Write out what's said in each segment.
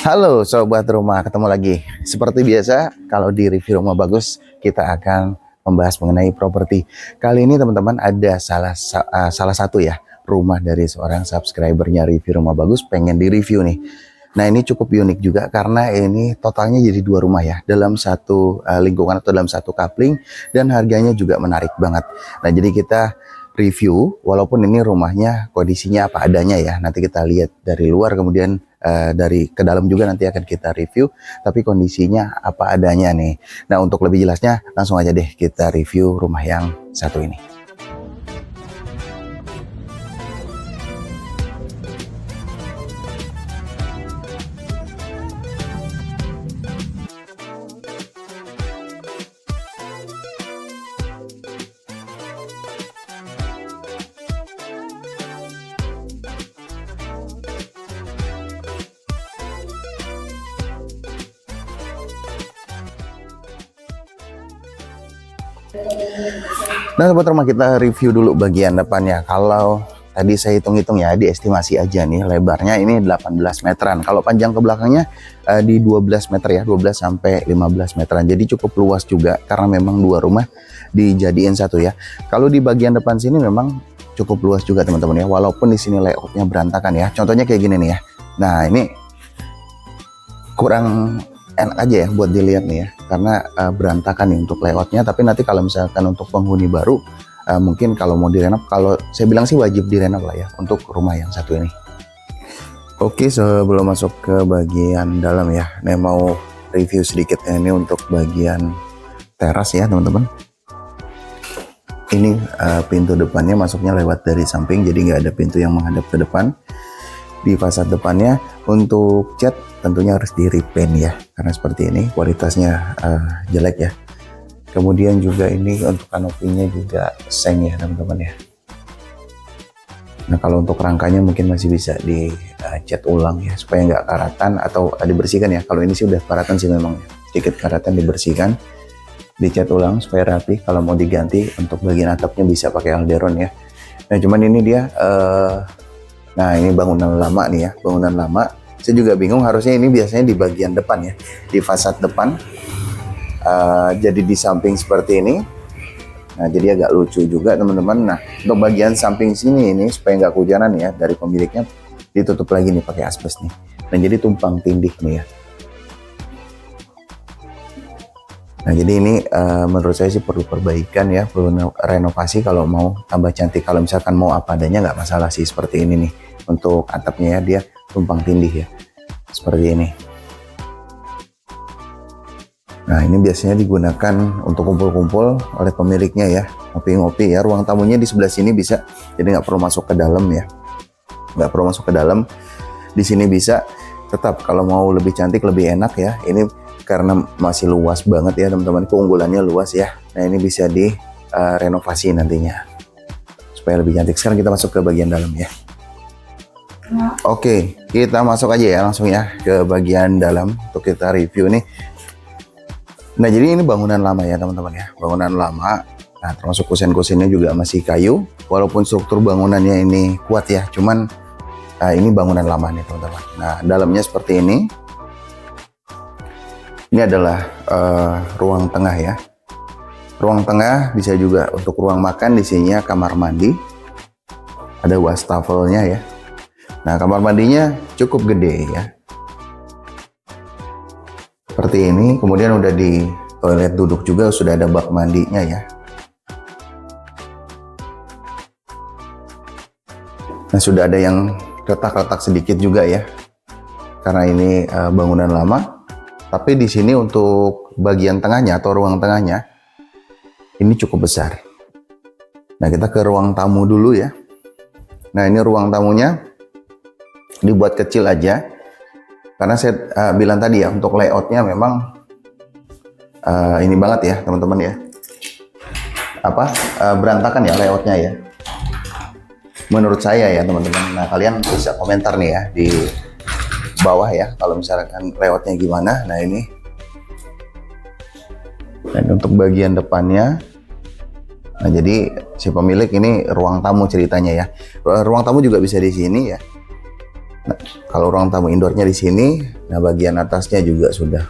Halo Sobat Rumah, ketemu lagi. Seperti biasa, kalau di review rumah bagus, kita akan membahas mengenai properti. Kali ini teman-teman ada salah satu ya, rumah dari seorang subscribernya review rumah bagus, pengen di-review nih. Nah ini cukup unik juga karena ini totalnya jadi 2 rumah ya, dalam satu lingkungan atau dalam satu coupling, dan harganya juga menarik banget. Nah jadi kita review, walaupun ini rumahnya kondisinya apa adanya ya, nanti kita lihat dari luar, kemudian dari ke dalam juga nanti akan kita review, tapi kondisinya apa adanya nih. Nah untuk lebih jelasnya langsung aja deh kita review rumah yang satu ini. Nah sobat rumah, kita review dulu bagian depannya. Kalau tadi saya hitung-hitung ya, di estimasi aja nih, lebarnya ini 18 meteran. Kalau panjang ke belakangnya di 12 meter ya, 12 sampai 15 meteran. Jadi cukup luas juga karena memang 2 rumah dijadiin satu ya. Kalau di bagian depan sini memang cukup luas juga teman-teman ya, walaupun di sini layoutnya berantakan ya. Contohnya kayak gini nih ya. Nah ini kurang enak aja ya buat dilihat nih ya, karena berantakan nih untuk layoutnya. Tapi nanti kalau misalkan untuk penghuni baru, mungkin kalau mau direnov, kalau saya bilang sih wajib direnov lah ya untuk rumah yang satu ini. Oke, sebelum masuk ke bagian dalam ya, nih mau review sedikit ini untuk bagian teras ya teman-teman. Ini pintu depannya masuknya lewat dari samping, jadi nggak ada pintu yang menghadap ke depan. Di fasad depannya untuk cat tentunya harus di repaint ya, karena seperti ini kualitasnya jelek ya. Kemudian juga ini untuk kanopinya juga seng ya teman-teman ya. Nah kalau untuk rangkanya mungkin masih bisa di cat ulang ya, supaya nggak karatan atau dibersihkan ya. Kalau ini sih udah karatan sih memang ya. Sedikit karatan dibersihkan, dicat ulang supaya rapi. Kalau mau diganti untuk bagian atapnya bisa pakai alderon ya. Nah cuman ini dia nah ini bangunan lama nih ya, bangunan lama. Saya juga bingung, harusnya ini biasanya di bagian depan ya, di fasad depan. Jadi di samping seperti ini. Nah jadi agak lucu juga teman-teman. Nah untuk bagian samping sini ini supaya nggak kehujanan ya, dari pemiliknya ditutup lagi nih pakai asbes nih. Nah jadi tumpang tindih nih ya. Nah jadi ini menurut saya sih perlu perbaikan ya, perlu renovasi kalau mau tambah cantik. Kalau misalkan mau apa adanya nggak masalah sih seperti ini nih. Untuk atapnya ya, dia tumpang tindih ya, seperti ini. Nah ini biasanya digunakan untuk kumpul-kumpul oleh pemiliknya ya, ngopi-ngopi ya. Ruang tamunya di sebelah sini bisa, jadi nggak perlu masuk ke dalam ya, nggak perlu masuk ke dalam. Di sini bisa. Tetap kalau mau lebih cantik, lebih enak ya, ini karena masih luas banget ya teman-teman, keunggulannya luas ya. Nah ini bisa di renovasi nantinya supaya lebih cantik. Sekarang kita masuk ke bagian dalam ya. Oke, kita masuk aja ya langsung ya ke bagian dalam untuk kita review nih. Nah jadi ini bangunan lama ya teman-teman ya, bangunan lama. Nah termasuk kusen-kusennya juga masih kayu, walaupun struktur bangunannya ini kuat ya, cuman ini bangunan lama nih teman-teman. Nah dalamnya seperti ini. Ini adalah ruang tengah ya. Ruang tengah bisa juga untuk ruang makan, di sininya kamar mandi. Ada wastafelnya ya. Nah kamar mandinya cukup gede ya. Seperti ini. Kemudian udah di toilet duduk juga sudah ada bak mandinya ya. Nah sudah ada yang retak-retak sedikit juga ya. Karena ini bangunan lama. Tapi di sini untuk bagian tengahnya atau ruang tengahnya ini cukup besar. Nah kita ke ruang tamu dulu ya. Nah ini ruang tamunya dibuat kecil aja. Karena saya bilang tadi ya, untuk layoutnya memang ini banget ya teman-teman ya. Berantakan ya layoutnya ya. Menurut saya ya teman-teman. Nah kalian bisa komentar nih ya di bawah ya kalau misalkan layoutnya gimana. Nah ini, dan untuk bagian depannya, nah jadi si pemilik ini ruang tamu ceritanya ya. Ruang tamu juga bisa di sini ya. Nah, kalau ruang tamu indoornya di sini, nah bagian atasnya juga sudah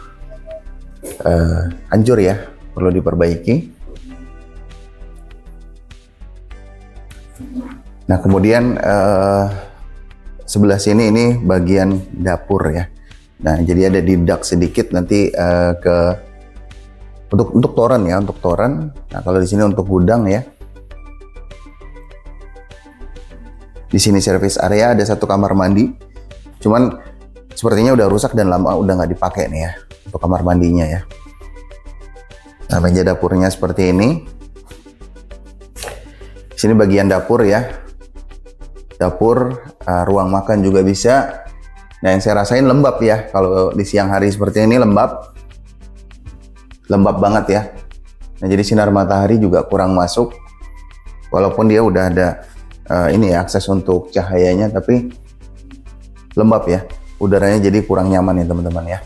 hancur ya, perlu diperbaiki. Nah kemudian sebelah sini ini bagian dapur ya. Nah jadi ada deduct sedikit nanti untuk toren ya, untuk toren. Nah kalau di sini untuk gudang ya. Di sini service area, ada satu kamar mandi. Cuman sepertinya udah rusak dan lama udah nggak dipakai nih ya untuk kamar mandinya ya. Nah meja dapurnya seperti ini. Di sini bagian dapur ya. Dapur, ruang makan juga bisa. Nah yang saya rasain lembab ya. Kalau di siang hari seperti ini lembab banget ya. Nah jadi sinar matahari juga kurang masuk. Walaupun dia udah ada ini ya akses untuk cahayanya, tapi lembab ya, udaranya jadi kurang nyaman ya teman-teman ya.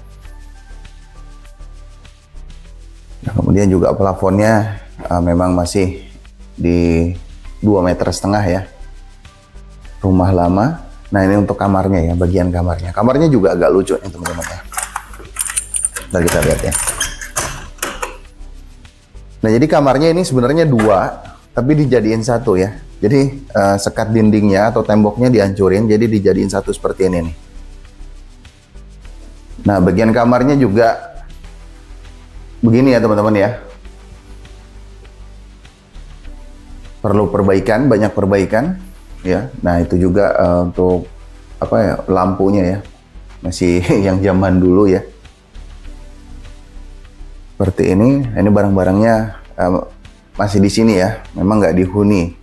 Nah, kemudian juga plafonnya memang masih di 2,5 meter ya, rumah lama. Nah ini untuk kamarnya ya, bagian kamarnya juga agak lucu nih teman-teman ya. Ntar kita lihat ya. Nah jadi kamarnya ini sebenarnya 2 tapi dijadiin 1 ya. Jadi sekat dindingnya atau temboknya dihancurin, jadi dijadiin 1 seperti ini nih. Nah bagian kamarnya juga begini ya teman-teman ya. Perlu perbaikan, banyak perbaikan ya. Nah itu juga untuk apa ya, lampunya ya, masih yang zaman dulu ya. Seperti ini barang-barangnya masih di sini ya, memang nggak dihuni.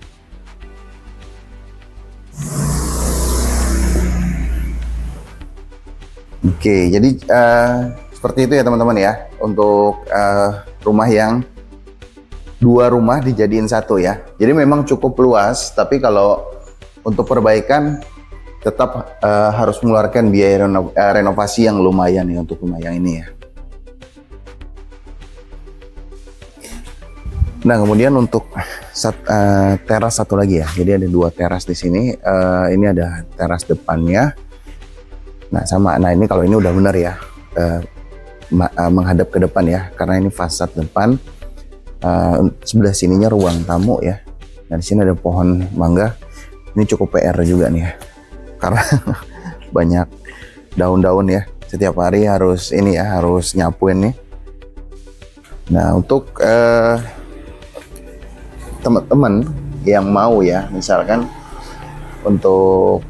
Oke, jadi seperti itu ya teman-teman ya, untuk rumah yang 2 rumah dijadiin 1 ya. Jadi memang cukup luas, tapi kalau untuk perbaikan tetap harus mengeluarkan biaya renovasi yang lumayan ya untuk rumah yang ini ya. Nah kemudian untuk teras satu lagi ya, jadi ada 2 teras di sini. Ini ada teras depannya. Nah sama, nah ini kalau ini udah benar ya, menghadap ke depan ya, karena ini fasad depan. Sebelah sininya ruang tamu ya. Nah di sini ada pohon mangga. Ini cukup PR juga nih ya, karena banyak daun-daun ya. Setiap hari harus ini ya, harus nyapuin nih. Nah untuk teman-teman yang mau ya, misalkan untuk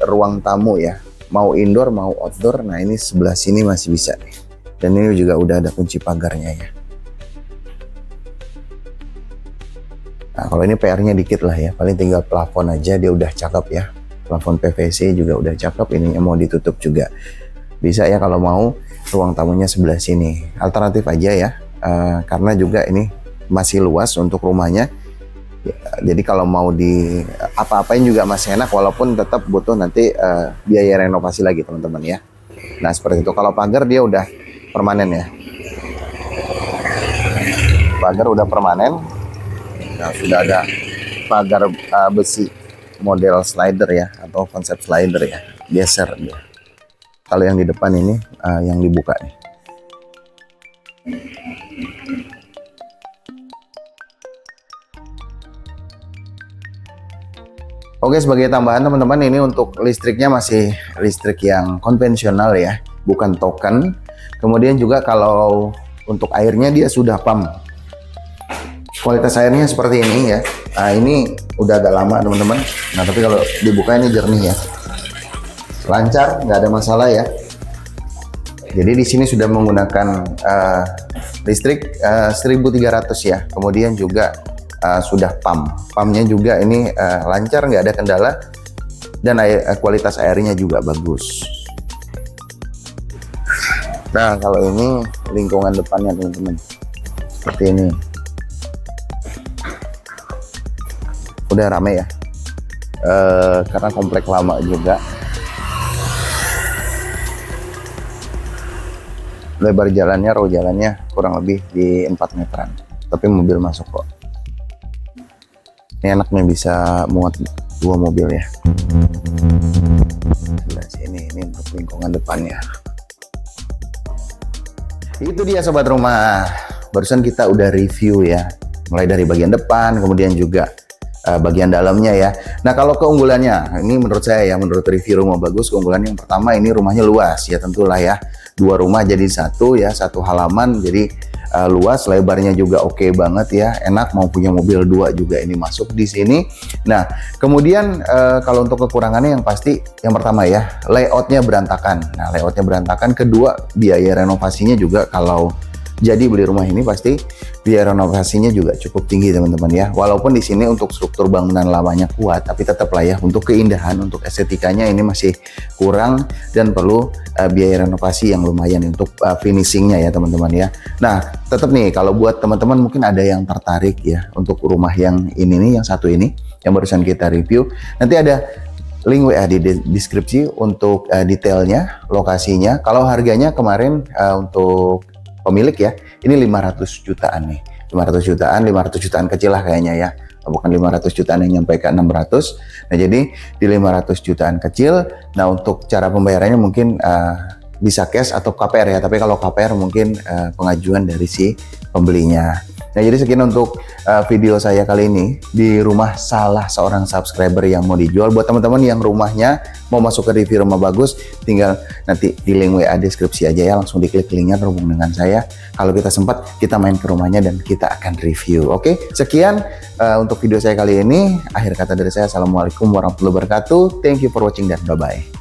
ruang tamu ya, mau indoor mau outdoor, nah ini sebelah sini masih bisa nih. Dan ini juga udah ada kunci pagarnya ya. Nah kalau ini PR-nya dikit lah ya, paling tinggal plafon aja dia udah cakep ya. Plafon PVC juga udah cakep, ininya mau ditutup juga bisa ya kalau mau ruang tamunya sebelah sini. Alternatif aja ya, karena juga ini masih luas untuk rumahnya. Jadi kalau mau di apa-apain juga masih enak, walaupun tetap butuh nanti biaya renovasi lagi teman-teman ya. Nah seperti itu. Kalau pagar dia udah permanen ya. Pagar udah permanen. Nah sudah ada pagar besi model slider ya, atau konsep slider ya, geser dia. Kalau yang di depan ini yang dibuka nih. Oke, sebagai tambahan teman-teman, ini untuk listriknya masih listrik yang konvensional ya, bukan token. Kemudian juga kalau untuk airnya dia sudah pump. Kualitas airnya seperti ini ya. Nah ini udah agak lama teman-teman. Nah tapi kalau dibuka ini jernih ya, lancar, nggak ada masalah ya. Jadi di sini sudah menggunakan listrik 1300 ya. Kemudian juga sudah pumpnya juga ini lancar, nggak ada kendala, dan kualitas airnya juga bagus. Nah kalau ini lingkungan depannya teman-teman seperti ini, udah rame ya, karena komplek lama juga. Lebar jalannya, row jalannya kurang lebih di 4 meteran, tapi mobil masuk kok. Ini enaknya bisa muat 2 mobil ya. Sebelah sini. lingkungan depannya. Itu dia sobat rumah. Barusan kita udah review ya, mulai dari bagian depan, kemudian juga bagian dalamnya ya. Nah kalau keunggulannya, ini menurut saya ya, menurut review Rumah Bagus, keunggulannya yang pertama ini rumahnya luas ya, tentulah ya. 2 rumah jadi satu ya, satu halaman, jadi luas, lebarnya juga oke banget ya, enak, mau punya mobil 2 juga ini masuk di sini. Nah kemudian kalau untuk kekurangannya yang pasti yang pertama ya, layoutnya berantakan. Nah layoutnya berantakan, kedua biaya renovasinya juga kalau jadi beli rumah ini pasti biaya renovasinya juga cukup tinggi teman-teman ya. Walaupun di sini untuk struktur bangunan lamanya kuat, tapi tetaplah ya untuk keindahan, untuk estetikanya ini masih kurang dan perlu biaya renovasi yang lumayan untuk finishingnya ya teman-teman ya. Nah tetap nih kalau buat teman-teman mungkin ada yang tertarik ya untuk rumah yang ini nih, yang satu ini yang barusan kita review, nanti ada link WA di deskripsi untuk detailnya, lokasinya. Kalau harganya kemarin untuk pemilik ya, ini 500 jutaan nih, 500 jutaan kecil lah kayaknya ya, bukan 500 jutaan yang nyampe ke 600. Nah jadi di 500 jutaan kecil. Nah untuk cara pembayarannya mungkin bisa cash atau KPR ya, tapi kalau KPR mungkin pengajuan dari si pembelinya. Nah jadi sekian untuk video saya kali ini di rumah salah seorang subscriber yang mau dijual. Buat teman-teman yang rumahnya mau masuk ke review Rumah Bagus, tinggal nanti di link WA deskripsi aja ya, langsung diklik linknya, terhubung dengan saya. Kalau kita sempat, kita main ke rumahnya dan kita akan review. Oke, sekian untuk video saya kali ini. Akhir kata dari saya, assalamualaikum warahmatullahi wabarakatuh. Thank you for watching dan bye-bye.